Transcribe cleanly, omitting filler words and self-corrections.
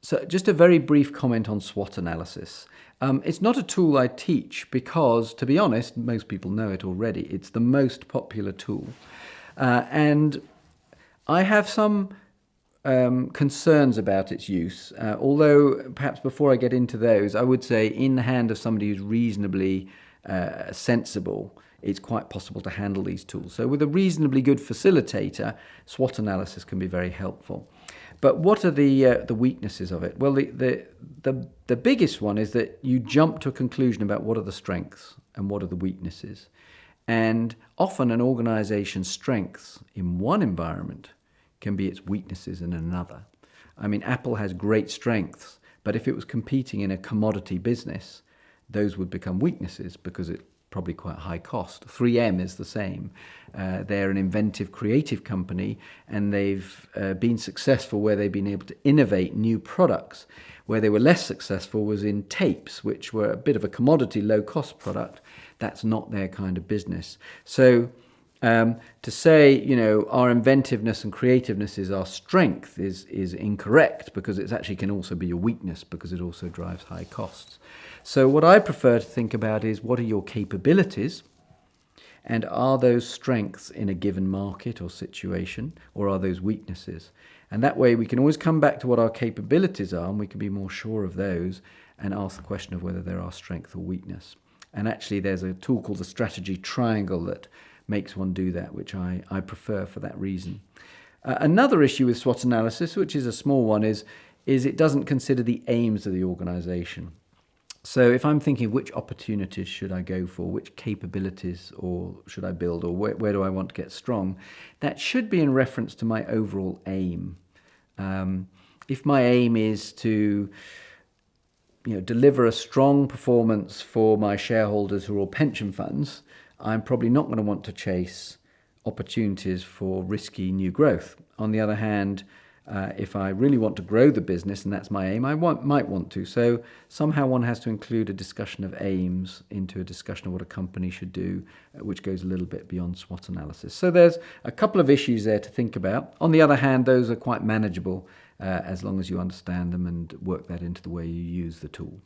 So just a very brief comment on SWOT analysis. It's not a tool I teach because, to be honest, most people know it already. It's the most popular tool. And I have some concerns about its use, although perhaps before I get into those, I would say in the hand of somebody who's reasonably sensible, it's quite possible to handle these tools. So with a reasonably good facilitator, SWOT analysis can be very helpful. But what are the weaknesses of it? Well, the biggest one is that you jump to a conclusion about what are the strengths and what are the weaknesses. And often an organization's strengths in one environment can be its weaknesses in another. I mean, Apple has great strengths, but if it was competing in a commodity business, those would become weaknesses because it's probably quite high cost. 3M is the same. They're an inventive, creative company, and they've been successful where they've been able to innovate new products. Where they were less successful was in tapes, which were a bit of a commodity, low-cost product. That's not their kind of business. So to say, our inventiveness and creativeness is our strength is incorrect, because it actually can also be a weakness because it also drives high costs. So what I prefer to think about is, what are your capabilities, and are those strengths in a given market or situation, or are those weaknesses? And that way we can always come back to what our capabilities are, and we can be more sure of those and ask the question of whether they're our strength or weakness. And actually there's a tool called the strategy triangle that makes one do that, which I prefer for that reason. Another issue with SWOT analysis, which is a small one, is it doesn't consider the aims of the organization. So if I'm thinking which opportunities should I go for, which capabilities or should I build, or where do I want to get strong, that should be in reference to my overall aim. If my aim is to deliver a strong performance for my shareholders who are all pension funds, I'm probably not going to want to chase opportunities for risky new growth. On the other hand, if I really want to grow the business and that's my aim, I might want to. So somehow one has to include a discussion of aims into a discussion of what a company should do, which goes a little bit beyond SWOT analysis. So there's a couple of issues there to think about. On the other hand, those are quite manageable as long as you understand them and work that into the way you use the tool.